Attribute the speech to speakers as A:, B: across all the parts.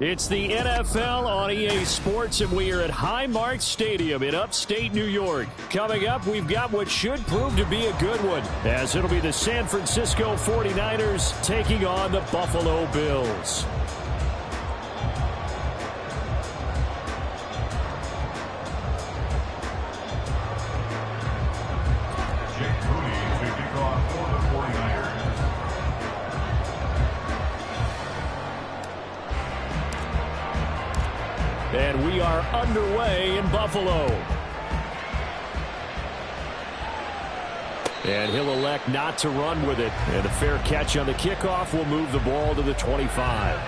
A: It's the NFL on EA Sports, and we are at Highmark Stadium in upstate New York. Coming up, we've got what should prove to be a good one, as it'll be the San Francisco 49ers taking on the Buffalo Bills. And we are underway in Buffalo. And he'll elect not to run with it. And a fair catch on the kickoff will move the ball to the 25.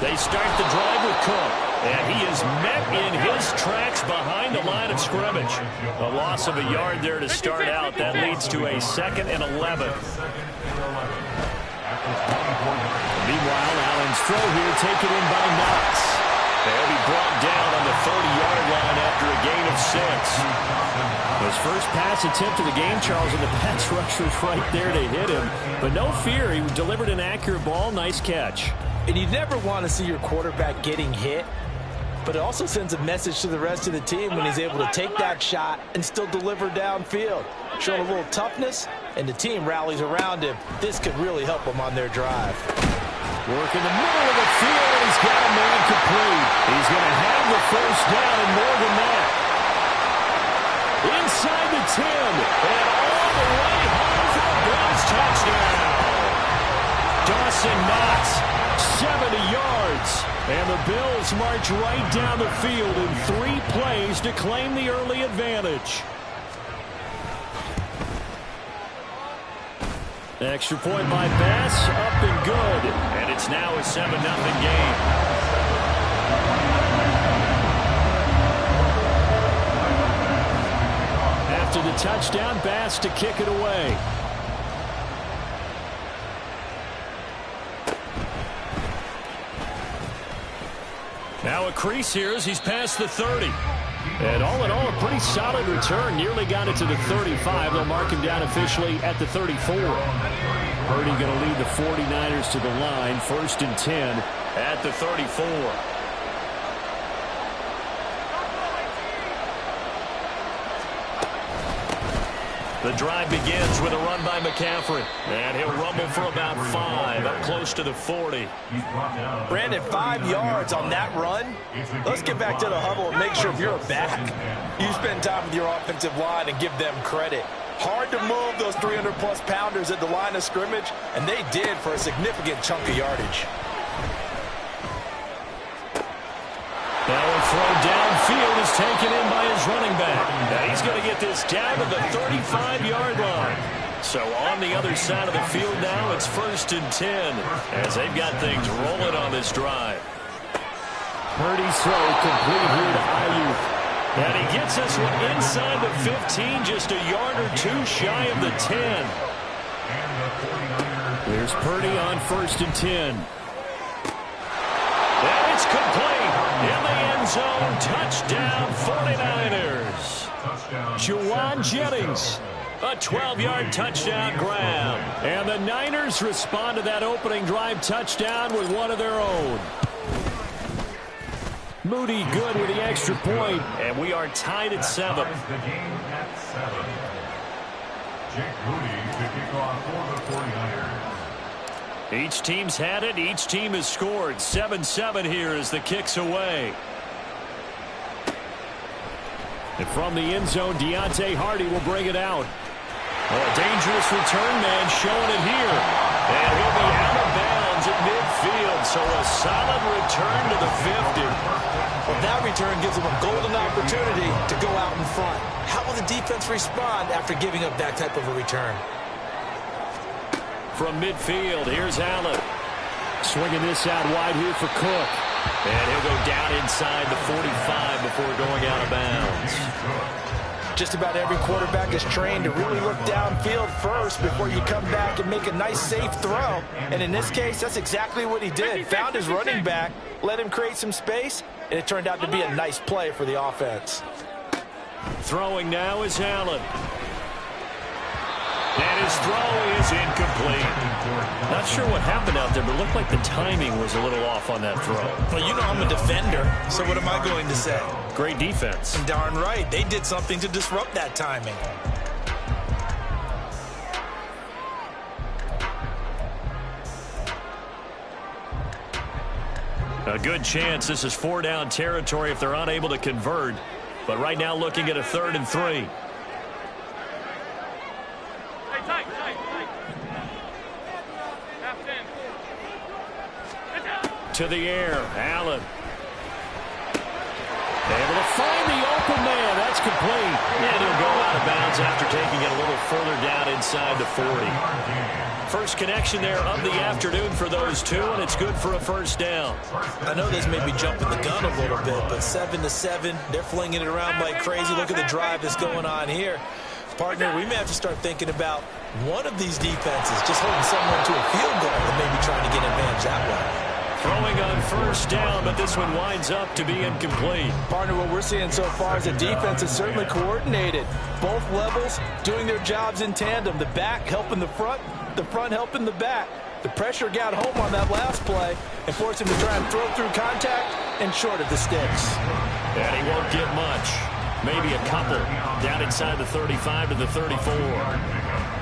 A: They start the drive with Cook, and he is met in his tracks behind the line of scrimmage. A loss of a yard there to start out. That leads to a 2nd and 11. Meanwhile, Allen's throw here taken in by Knox. They'll be brought down on the 30-yard line after a gain of 6. His first pass attempt of the game, Charles, and the pass rusher's right there to hit him. But no fear, he delivered an accurate ball. Nice catch.
B: And you never want to see your quarterback getting hit, but it also sends a message to the rest of the team when he's able to take that shot and still deliver downfield. Showing a little toughness, and the team rallies around him. This could really help them on their drive.
A: Work in the middle of the field, and he's got a man complete. He's going to have the first down and more than that. Inside the 10, and all the way home for a Bills touchdown. Dawson Knox, 70 yards. And the Bills march right down the field in 3 plays to claim the early advantage. Extra point by Bass, up and good. And it's now a 7-0 game. After the touchdown, Bass to kick it away. Now a crease here as he's past the 30. And all in all, a pretty solid return. Nearly got it to the 35. They'll mark him down officially at the 34. Purdy going to lead the 49ers to the line. 1st and 10 at the 34. The drive begins with a run by McCaffrey. And he'll rumble for about 5, up close to the 40.
B: Brandon, 5 yards on that run. Let's get back to the huddle and make sure if you're a back, you spend time with your offensive line and give them credit. Hard to move those 300-plus pounders at the line of scrimmage, and they did for a significant chunk of yardage.
A: Now a throw downfield is taken in by his running back. Now he's going to get this down to the 35-yard line. So on the other side of the field now, it's 1st and 10 as they've got things rolling on this drive. Purdy's throw complete here to Ayuk. And he gets this one inside the 15, just a yard or 2 shy of the 10. There's Purdy on 1st and 10. And it's complete. In the end zone, touchdown 49ers. Juwan Jennings, a 12-yard touchdown grab. And the Niners respond to that opening drive touchdown with one of their own. Moody good with the extra point, and we are tied at 7. Each team's had it. Each team has scored. 7-7 here as the kick's away. And from the end zone, Deontay Hardy will bring it out. Oh, a dangerous return man showing it here. And he'll be out of bounds at midfield. So a solid return to the 50.
B: Well, that return gives them a golden opportunity to go out in front. How will the defense respond after giving up that type of a return?
A: From midfield, here's Allen. Swinging this out wide here for Cook. And he'll go down inside the 45 before going out of bounds.
B: Just about every quarterback is trained to really look downfield first before you come back and make a nice, safe throw. And in this case, that's exactly what he did. Found his running back, let him create some space, and it turned out to be a nice play for the offense.
A: Throwing now is Allen. And his throw is incomplete. Not sure what happened out there, but it looked like the timing was a little off on that throw.
B: Well, you know I'm a defender, so what am I going to say?
A: Great defense.
B: And darn right, they did something to disrupt that timing.
A: A good chance this is 4-down territory if they're unable to convert. But right now looking at a 3rd and 3. To the air, Allen. Able to find the open man. That's complete. And he'll go out of bounds after taking it a little further down inside the 40. First connection there of the afternoon for those two, and it's good for a first down.
B: I know this may be jumping the gun a little bit, but 7-7, they're flinging it around like crazy. Look at the drive that's going on here. Partner, we may have to start thinking about one of these defenses just holding someone to a field goal and maybe trying to get an advantage that way.
A: Throwing on first down, but this one winds up to be incomplete.
B: Partner, what we're seeing so far is the defense is certainly coordinated. Both levels doing their jobs in tandem. The back helping the front helping the back. The pressure got home on that last play and forced him to try and throw through contact and short of the sticks.
A: And he won't get much. Maybe a couple down inside the 35 to the 34.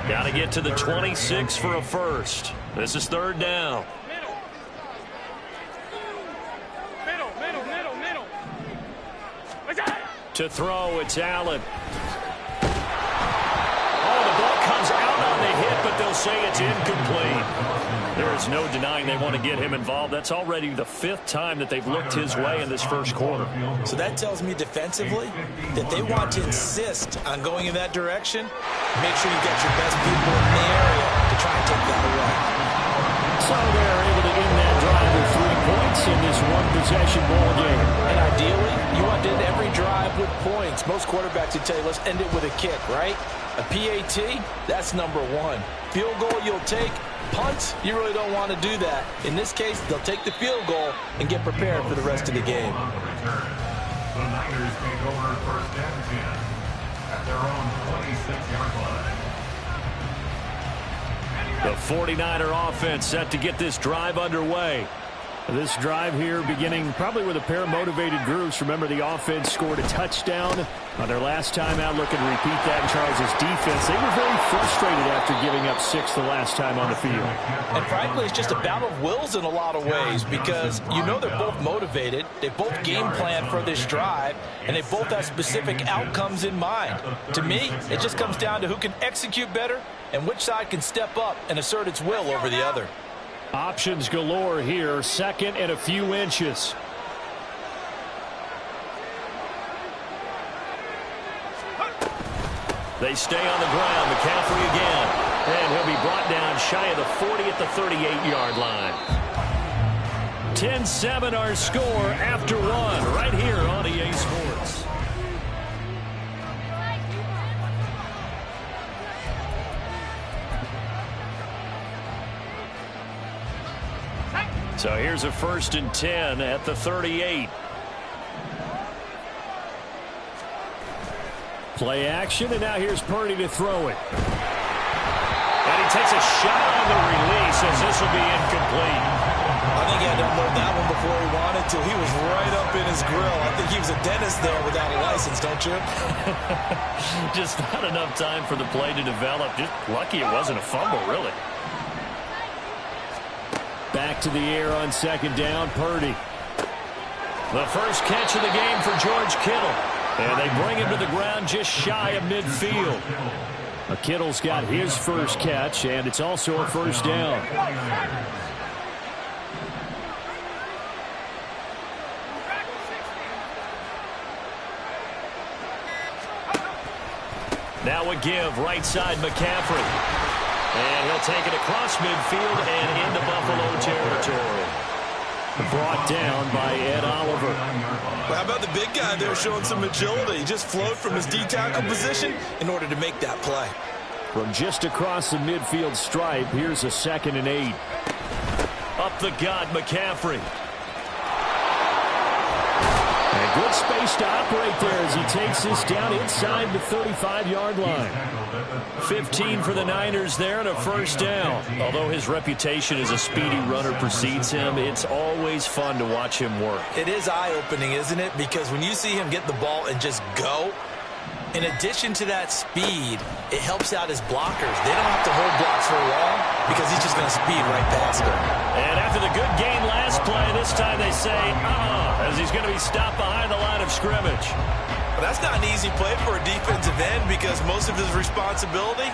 A: Got to get to the 26 for a first. This is 3rd down. To throw, it's Allen. Oh, the ball comes out on the hit, but they'll say it's incomplete. There is no denying they want to get him involved. That's already the 5th time that they've looked his way in this first quarter.
B: So that tells me defensively that they want to insist on going in that direction. Make sure you get your best people in the area to try and take that away.
A: So they're able to end that drive with 3 points in this one-possession ball game.
B: And ideally, you want to end every drive with points. Most quarterbacks would tell you, let's end it with a kick, right? A PAT, that's number 1. Field goal you'll take. Punts, you really don't want to do that. In this case, they'll take the field goal and get prepared for the rest of the game.
C: The Niners take over 1st and 10 at their own 26-yard line.
A: The 49er offense set to get this drive underway. This drive here beginning probably with a pair of motivated groups. Remember, the offense scored a touchdown on their last time out. Looking to repeat that in Charles' defense. They were very frustrated after giving up 6 the last time on the field.
B: And frankly, it's just a battle of wills in a lot of ways because you know they're both motivated. They both game plan for this drive, and they both have specific outcomes in mind. To me, it just comes down to who can execute better and which side can step up and assert its will over the other.
A: Options galore here. 2nd and a few inches. They stay on the ground. McCaffrey again. And he'll be brought down shy of the 40 at the 38-yard line. 10-7 our score after 1 right here on EA Sports. So here's a 1st and 10 at the 38. Play action, and now here's Purdy to throw it. And he takes a shot on the release as this will be incomplete.
B: I think he had to unload that one before he wanted to. He was right up in his grill. I think he was a dentist there without a license, don't you?
A: Just not enough time for the play to develop. Just lucky it wasn't a fumble, really. Back to the air on 2nd down, Purdy. The first catch of the game for George Kittle. And they bring him to the ground just shy of midfield. Kittle's got his first catch, and it's also a 1st down. Now a give right side McCaffrey. And he'll take it across midfield and into Buffalo territory. Brought down by Ed Oliver.
B: Well, how about the big guy there showing some agility? He just flowed from his D-tackle position in order to make that play.
A: From just across the midfield stripe, here's a 2nd and 8. Up the gut, McCaffrey. And good space to operate there as he takes this down inside the 35-yard line. 15 for the Niners there and a first down. Although his reputation as a speedy runner precedes him, it's always fun to watch him work.
B: It is eye-opening, isn't it? Because when you see him get the ball and just go, in addition to that speed, it helps out his blockers. They don't have to hold blocks for long because he's just going to speed right past them.
A: And after the good gain last play, this time they say, as he's going to be stopped behind the line of scrimmage.
B: Well, that's not an easy play for a defensive end because most of his responsibility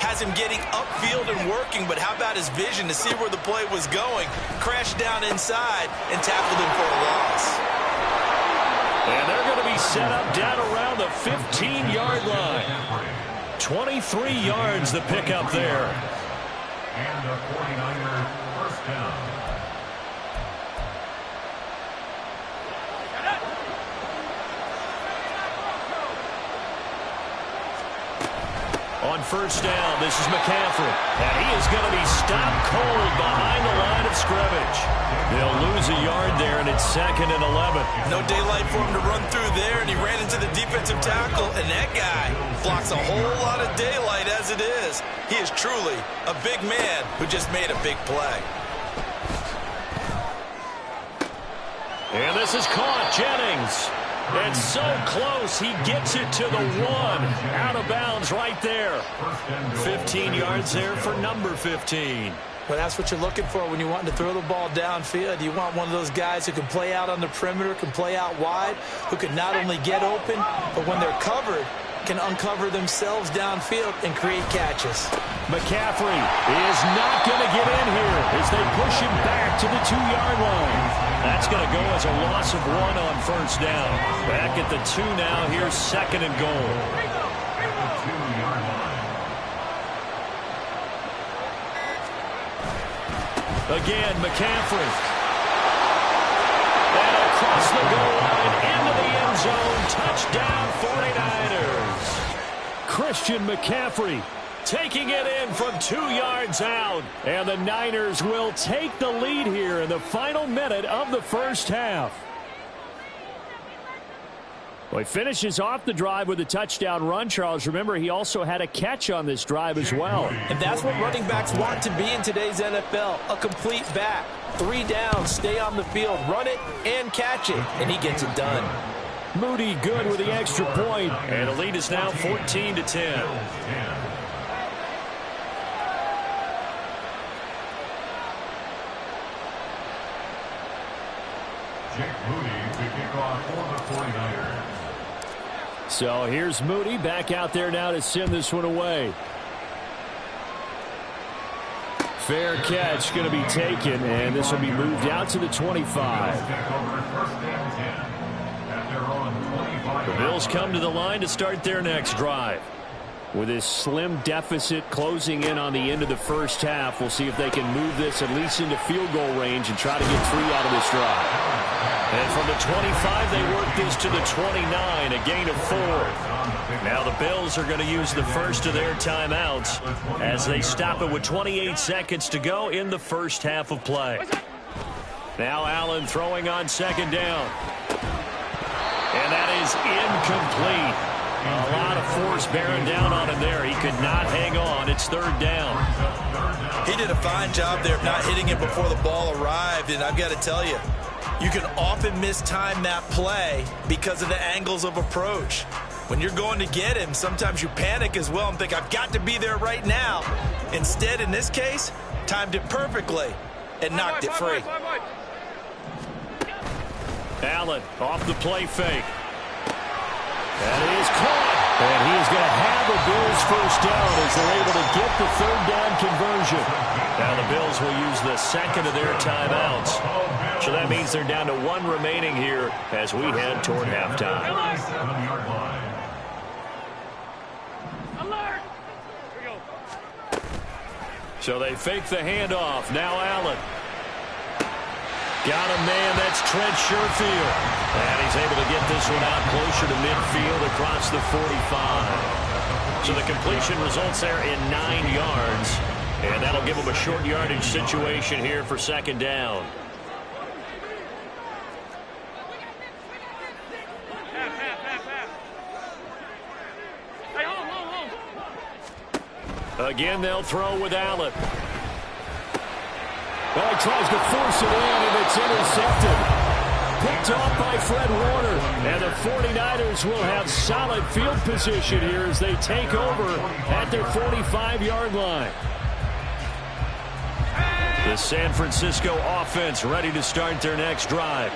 B: has him getting upfield and working, but how about his vision to see where the play was going, crashed down inside, and tackled him for a loss.
A: And they're going to be set up down around the 15-yard line. 23 yards the pickup there.
C: And the 49ers first down.
A: On first down, this is McCaffrey. And he is going to be stopped cold behind the line of scrimmage. They'll lose a yard there, and it's 2nd and 11.
B: No daylight for him to run through there, and he ran into the defensive tackle, and that guy blocks a whole lot of daylight as it is. He is truly a big man who just made a big play.
A: And this is caught. Jennings. It's so close. He gets it to the 1. Out of bounds right there. 15 yards there for number 15.
B: Well, that's what you're looking for when you want to throw the ball downfield. You want one of those guys who can play out on the perimeter, can play out wide, who can not only get open, but when they're covered, can uncover themselves downfield and create catches.
A: McCaffrey is not going to get in here as they push him back to the 2-yard line. That's going to go as a loss of 1 on first down. Back at the 2 now. Here's 2nd and goal. Again, McCaffrey. And across the goal line into the end zone. Touchdown 49ers. Christian McCaffrey taking it in from 2 yards out. And the Niners will take the lead here in the final minute of the first half. Well, he finishes off the drive with a touchdown run, Charles. Remember, he also had a catch on this drive as well.
B: And that's what running backs want to be in today's NFL, a complete back. 3 downs, stay on the field, run it, and catch it. And he gets it done.
A: Moody good with the extra point. And the lead is now 14-10.
C: Jake Moody to kick off for the 49ers.
A: So here's Moody back out there now to send this one away. Fair catch going to be taken, and this will be moved out to the 25. The Bills come to the line to start their next drive. With this slim deficit closing in on the end of the first half, we'll see if they can move this at least into field goal range and try to get 3 out of this drive. And from the 25, they work this to the 29, a gain of 4. Now the Bills are going to use the first of their timeouts as they stop it with 28 seconds to go in the first half of play. Now Allen throwing on 2nd down. And that is incomplete. A lot of force bearing down on him there. He could not hang on. It's 3rd down.
B: He did a fine job there of not hitting it before the ball arrived, and I've got to tell you, you can often mistime that play because of the angles of approach. When you're going to get him, sometimes you panic as well and think, I've got to be there right now. Instead, in this case, timed it perfectly and knocked it free.
A: Allen off the play fake. That is caught. And he is going to have the Bills first down as they're able to get the 3rd down conversion. Now the Bills will use the 2nd of their timeouts. So that means they're down to 1 remaining here as we head toward halftime. So they fake the handoff. Now Allen. Got a man, that's Trent Sherfield. And he's able to get this one out closer to midfield across the 45. So the completion results there in 9 yards. And that'll give him a short yardage situation here for second down. Again, they'll throw with Allen.
D: Well, he tries to force it in, and it's intercepted. Picked off by Fred Warner.
A: And the 49ers will have solid field position here as they take over at their 45-yard line. The San Francisco offense ready to start their next drive.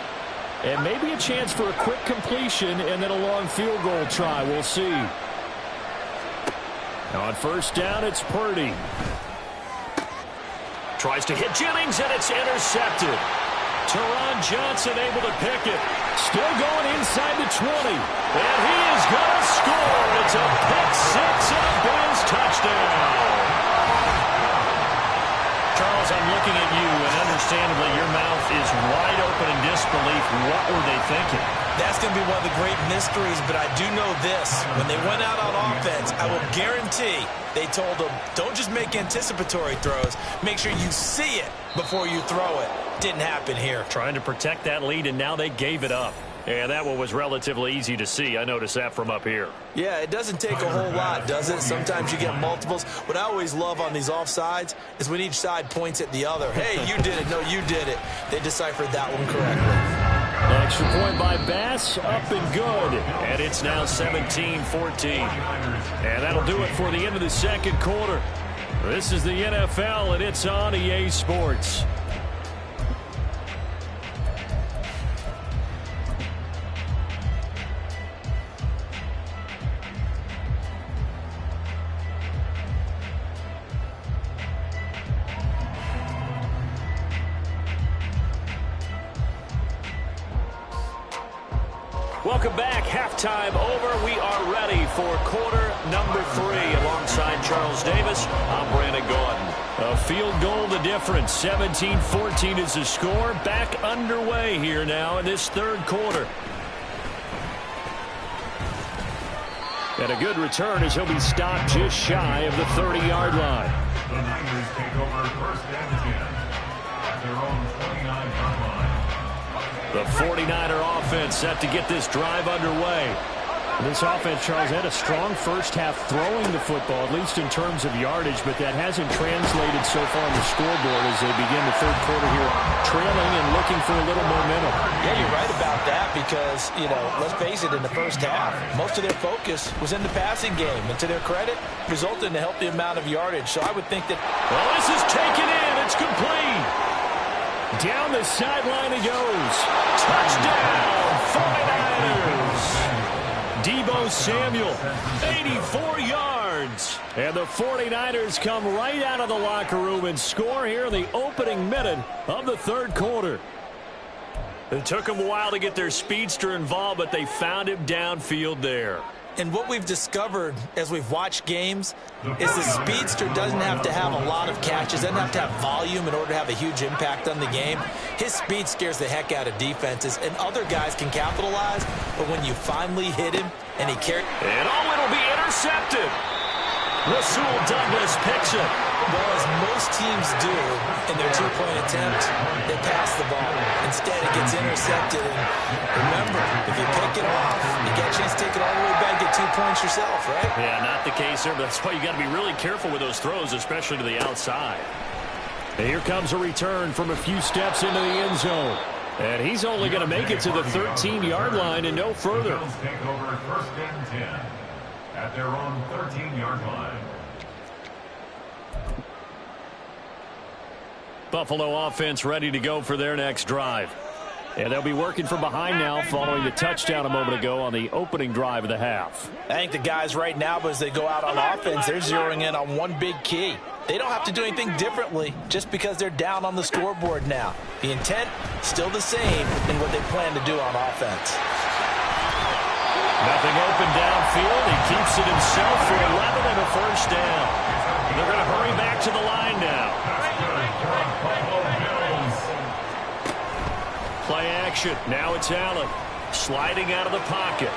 D: And maybe a chance for a quick completion and then a long field goal try. We'll see.
A: On first down, it's Purdy. Tries to hit Jennings, and it's intercepted. Teron Johnson able to pick it. Still going inside the 20. And he is going to score. It's a pick six and a Bills touchdown. Charles, I'm looking at you, and understandably your mouth is wide open in disbelief. What were they thinking?
B: That's going to be one of the great mysteries, but I do know this. When they went out on offense, I will guarantee they told them, don't just make anticipatory throws. Make sure you see it before you throw it. Didn't happen here.
A: Trying to protect that lead, and now they gave it up. And that one was relatively easy to see. I noticed that from up here.
B: Yeah, it doesn't take a whole lot, does it? Sometimes you get multiples. What I always love on these offsides is when each side points at the other. Hey, you did it. No, you did it. They deciphered that one correctly.
A: Extra point by Bass, up and good. And it's now 17-14. And that'll do it for the end of the second quarter. This is the NFL, and it's on EA Sports. Welcome back. Halftime over. We are ready for quarter number 3. Alongside Charles Davis, I'm Brandon Gaudin. A field goal the difference. 17-14 is the score. Back underway here now in this third quarter. And a good return as he'll be stopped just shy of the 30-yard line.
C: The Niners take over first and 10 at their own 29-yard line.
A: The 49er offense set to get this drive underway.
D: This offense, Charles, had a strong first half throwing the football, at least in terms of yardage, but that hasn't translated so far on the scoreboard as they begin the third quarter here, trailing and looking for a little momentum.
B: Yeah, you're right about that because, let's face it, in the first half, most of their focus was in the passing game. And to their credit, resulted in a healthy amount of yardage. So I would think that...
A: Well, this is taken in. It's complete. Down the sideline he goes. Touchdown, 49ers. Deebo Samuel, 84 yards. And the 49ers come right out of the locker room and score here in the opening minute of the third quarter. It took them a while to get their speedster involved, but they found him downfield there.
B: And what we've discovered as we've watched games is the speedster doesn't have to have a lot of catches, doesn't have to have volume in order to have a huge impact on the game. His speed scares the heck out of defenses, and other guys can capitalize, but when you finally hit him and he carries...
A: And it'll be intercepted. Rasul Douglas picks it.
B: Well, as most teams do in their two-point attempt, they pass the ball. Instead, it gets intercepted. And remember, if you pick it off, you get a chance to take it all the way back, get 2 points yourself, right?
A: Yeah, not the case there, but that's why you got to be really careful with those throws, especially to the outside. And here comes a return from a few steps into the end zone. And he's only going to make it to the 13-yard line and no further.
C: Bills take over first and 10 at their own 13-yard line.
A: Buffalo offense ready to go for their next drive. And they'll be working from behind now following the touchdown a moment ago on the opening drive of the half.
B: I think the guys right now, as they go out on offense, they're zeroing in on one big key. They don't have to do anything differently just because they're down on the scoreboard now. The intent, still the same in what they plan to do on offense.
A: Nothing open downfield. He keeps it himself for 11 and a first down. They're going to hurry back to the line now. action. Now it's Allen sliding out of the pocket.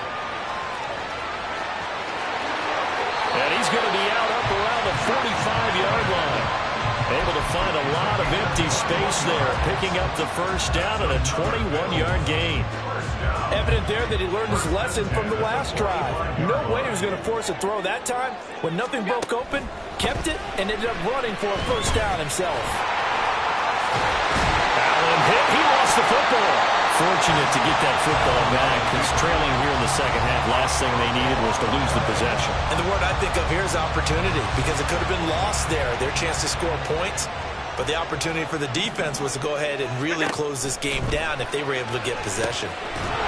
A: And he's going to be out up around the 45-yard line. Able to find a lot of empty space there, picking up the first down and a 21-yard gain.
B: Evident there that he learned his lesson from the last drive. No way he was going to force a throw that time. When nothing broke open, kept it, and ended up running for a first down himself.
A: Allen hit. He lost the football. Fortunate to get that football back, because trailing here in the second half, last thing they needed was to lose the possession.
B: And the word I think of here is opportunity, because it could have been lost there, their chance to score points. But the opportunity for the defense was to go ahead and really close this game down if they were able to get possession.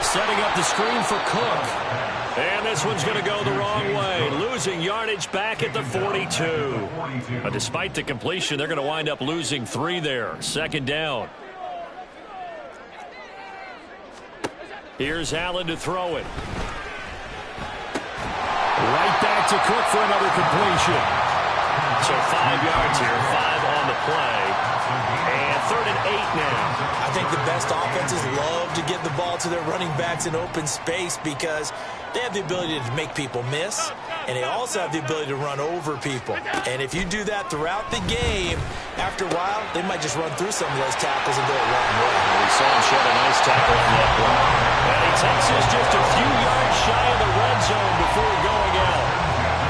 A: Setting up the screen for Cook. And this one's going to go the wrong way. Losing yardage back at the 42. But despite the completion, they're going to wind up losing 3 there. Second down. Here's Allen to throw it. Right back to Cook for another completion. So 5 yards here, 5 on the play. And 3rd and 8 now.
B: I think the best offenses love to get the ball to their running backs in open space because they have the ability to make people miss, and they also have the ability to run over people. And if you do that throughout the game, after a while, they might just run through some of those tackles and go a long way.
A: We saw him shed a nice tackle on that play. And he takes us just a few yards shy of the red zone before going out.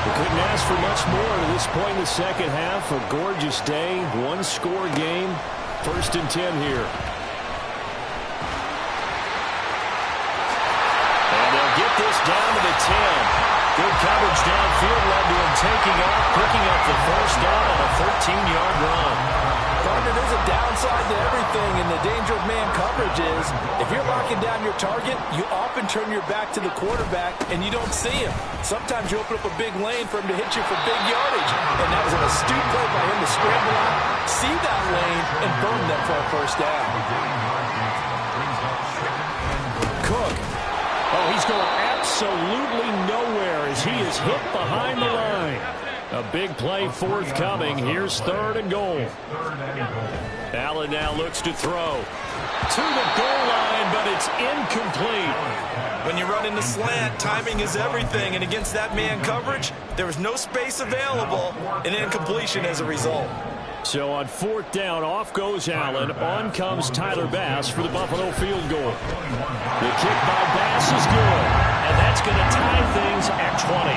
A: We couldn't ask for much more at this point in the second half. A gorgeous day, one-score game. 1st and 10 here. And they'll get this down to the 10. Good coverage downfield led to him taking off, picking up the first down on a 13-yard run.
B: Partner, there's a downside to everything, and the danger of man coverage is if you're locking down your target, you often turn your back to the quarterback and you don't see him. Sometimes you open up a big lane for him to hit you for big yardage, and that was an astute play by him to scramble out, see that lane, and burn them for a first down.
D: Cook. Oh, he's going absolutely nowhere as he is hit behind the line. A big play forthcoming. Here's 3rd and goal. Allen now looks to throw. To the goal line, but it's incomplete.
B: When you run in the slant, timing is everything, and against that man coverage, there was no space available, and incompletion as a result.
D: So on 4th down, off goes Allen. On comes Tyler Bass for the Buffalo field goal. The kick by Bass is good, and that's going to tie things at 20.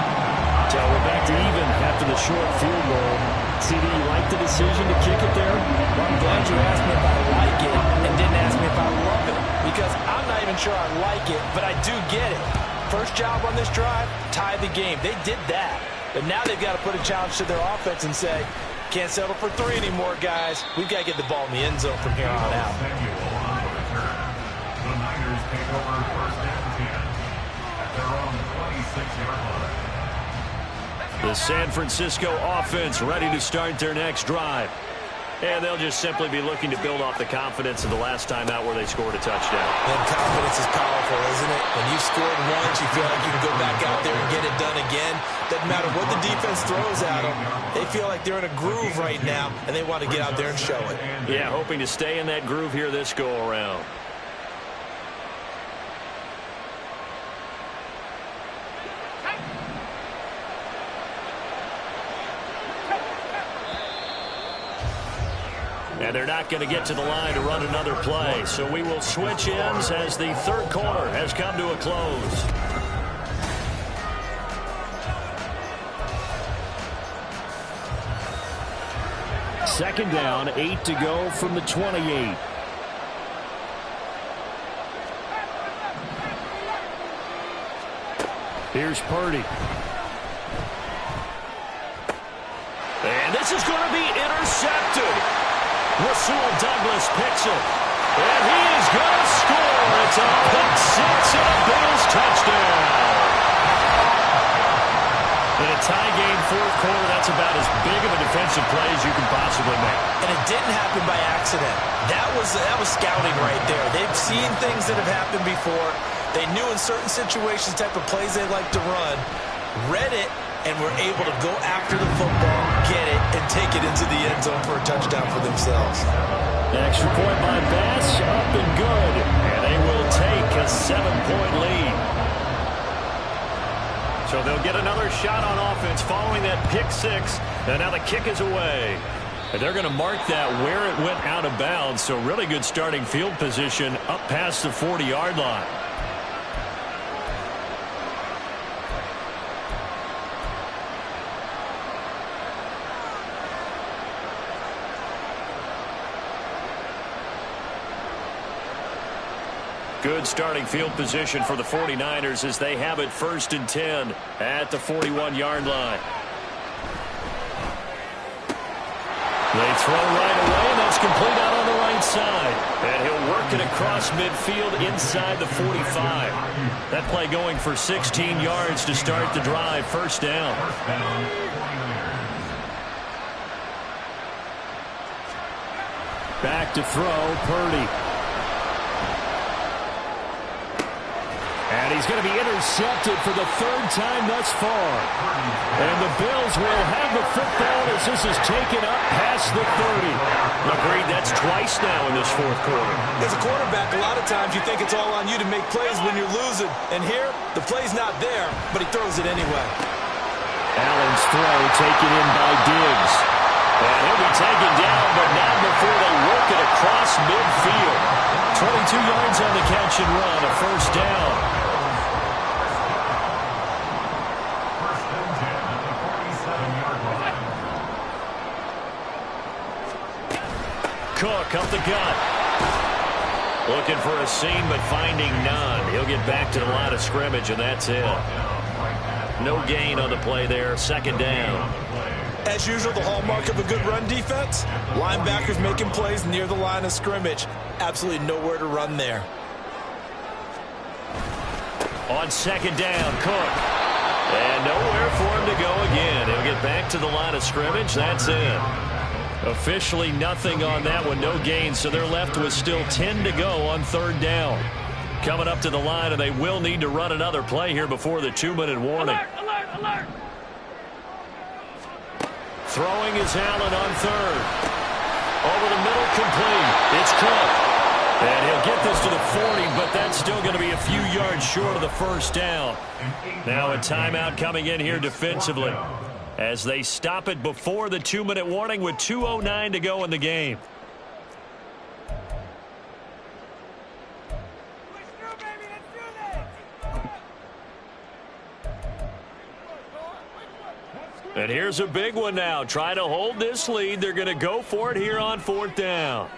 D: So we're back to even after the short field goal. CD, you like the decision to kick it there?
B: Well, I'm glad you asked me if I like it and didn't ask me if I love it, because I'm not even sure I like it, but I do get it. First job on this drive, tie the game. They did that. But now they've got to put a challenge to their offense and say, can't settle for 3 anymore, guys. We've got to get the ball in the end zone from here on out.
C: The Niners take over 1st and 10 at their own 26-yard line.
A: The San Francisco offense ready to start their next drive. And they'll just simply be looking to build off the confidence of the last time out where they scored a touchdown.
B: And confidence is powerful, isn't it? When you've scored once, you feel like you can go back out there and get it done again. Doesn't matter what the defense throws at them. They feel like they're in a groove right now, and they want to get out there and show it.
A: Yeah, hoping to stay in that groove here this go-around. And they're not going to get to the line to run another play. So we will switch ends as the 3rd quarter has come to a close.
D: Second down, 8 to go from the 28. Here's Purdy.
A: And this is going to be intercepted. Rasul Douglas picks it. And he is going to score. It's a pick 6 and a Bills touchdown. In a tie game, 4th quarter, that's about as big of a defensive play as you can possibly make.
B: And it didn't happen by accident. That was scouting right there. They've seen things that have happened before. They knew in certain situations the type of plays they like to run, read it, and were able to go after the football get it and take it into the end zone for a touchdown for themselves.
D: Extra point by Bass, up and good.
A: And they will take a 7-point lead. So they'll get another shot on offense following that pick six. And now the kick is away. And they're going to mark that where it went out of bounds. So really good starting field position up past the 40-yard line. Good starting field position for the 49ers as they have it 1st and 10 at the 41-yard line. They throw right away, and that's complete out on the right side. And he'll work it across midfield inside the 45. That play going for 16 yards to start the drive. 1st down.
D: Back to throw, Purdy. And he's going to be intercepted for the 3rd time thus far. And the Bills will have the football as this is taken up past the 30.
A: Agreed, that's twice now in this 4th quarter.
B: As a quarterback, a lot of times you think it's all on you to make plays when you're losing. And here, the play's not there, but he throws it anyway.
D: Allen's throw taken in by Diggs.
A: And he'll be taken down, but not before they work it across midfield. 22 yards on the catch and run, a 1st down. Cook up the gut. Looking for a seam, but finding none. He'll get back to the line of scrimmage, and that's it. No gain on the play there. 2nd down.
B: As usual, the hallmark of a good run defense, linebackers making plays near the line of scrimmage. Absolutely nowhere to run there.
A: On 2nd down, Cook. And nowhere for him to go again. He'll get back to the line of scrimmage. That's it. Officially nothing on that one. No gain, so they're left with still 10 to go on 3rd down. Coming up to the line, and they will need to run another play here before the 2-minute warning.
E: Alert, alert, alert.
A: Throwing is Allen on 3rd. Over the middle, complete. It's Cook. And he'll get this to the 40, but that's still going to be a few yards short of the 1st down. Now a timeout coming in here defensively as they stop it before the 2-minute warning with 2:09 to go in the game. And here's a big one now. Try to hold this lead. They're going to go for it here on 4th down.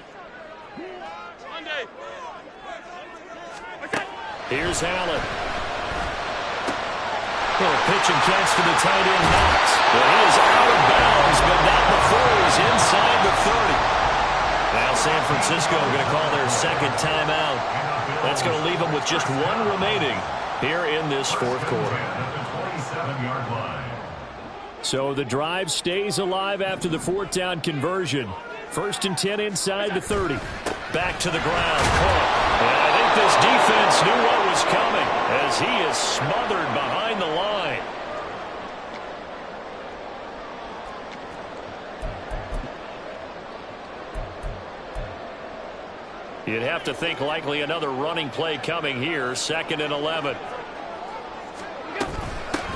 A: Here's Allen. Little pitch and catch to the tight end, Knox. But he is out of bounds, but not before he's inside the 30. Now San Francisco going to call their 2nd timeout. That's going to leave them with just 1 remaining here in this 4th quarter.
D: So the drive stays alive after the 4th down conversion. 1st and 10 inside the 30.
A: Back to the ground. And I think this defense knew what was coming as he is smothered behind the line. You'd have to think likely another running play coming here. 2nd and 11.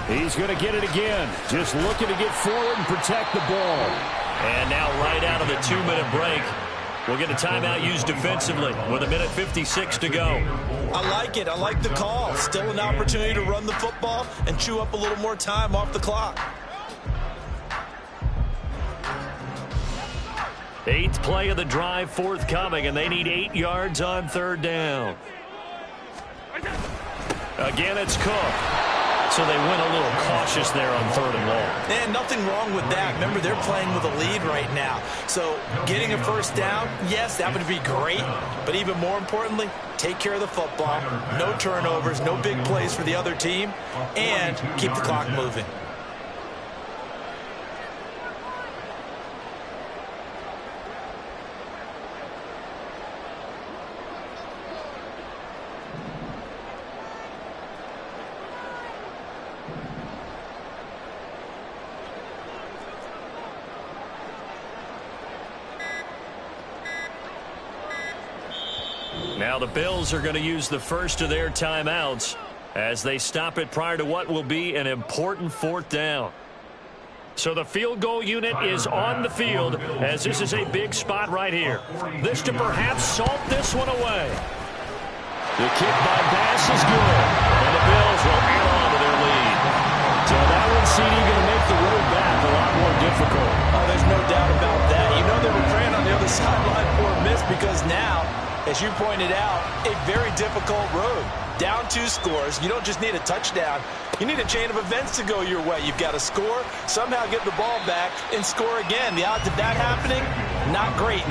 D: He's going to get it again. Just looking to get forward and protect the ball.
A: And now right out of the 2-minute break, we'll get a timeout used defensively with 1:56 to go.
B: I like it. I like the call. Still an opportunity to run the football and chew up a little more time off the clock.
A: 8th play of the drive forthcoming, and they need 8 yards on 3rd down. Again, it's Cook. So they went a little cautious there on 3rd and long.
B: And nothing wrong with that. Remember, they're playing with a lead right now. So getting a 1st down, yes, that would be great. But even more importantly, take care of the football. No turnovers, no big plays for the other team, and keep the clock moving.
A: Now the Bills are going to use the first of their timeouts as they stop it prior to what will be an important fourth down. So the field goal unit is on the field as this is a big spot right here. This to perhaps salt this one away. The kick by Bass is good, and the Bills will add on to their lead. So that one, CD, going to make the road back a lot more difficult.
B: Oh, there's no doubt about that. You know they were praying on the other sideline for a miss because now, as you pointed out, a very difficult road. Down 2 scores. You don't just need a touchdown. You need a chain of events to go your way. You've got to score, somehow get the ball back, and score again. The odds of that happening, not great.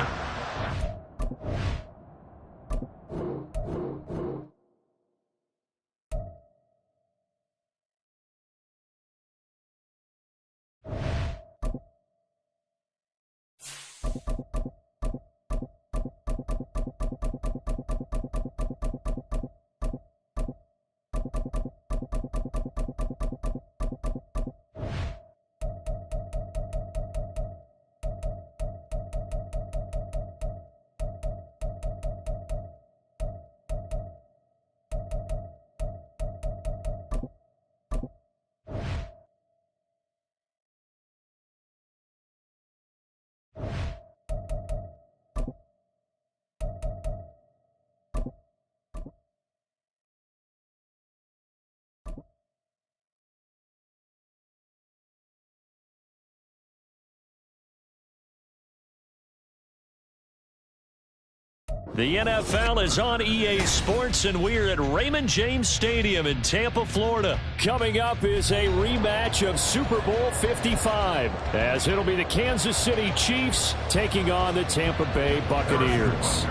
A: The NFL is on EA Sports, and we're at Raymond James Stadium in Tampa, Florida. Coming up is a rematch of Super Bowl 55, as it'll be the Kansas City Chiefs taking on the Tampa Bay Buccaneers.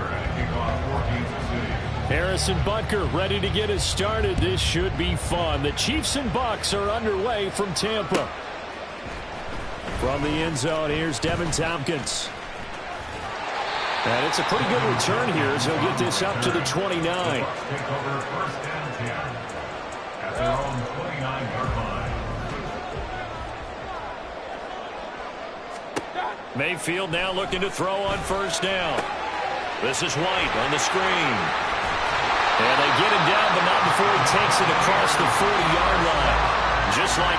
A: Harrison Butker ready to get us started. This should be fun. The Chiefs and Bucs are underway from Tampa. From the end zone, here's Devin Tompkins. And it's a pretty good return here as he'll get this up to the 29.
C: Take over first and 10 at their own 29-yard line.
A: Mayfield now looking to throw on first down. This is White on the screen. And they get him down, but not before he takes it across the 40-yard line. Just like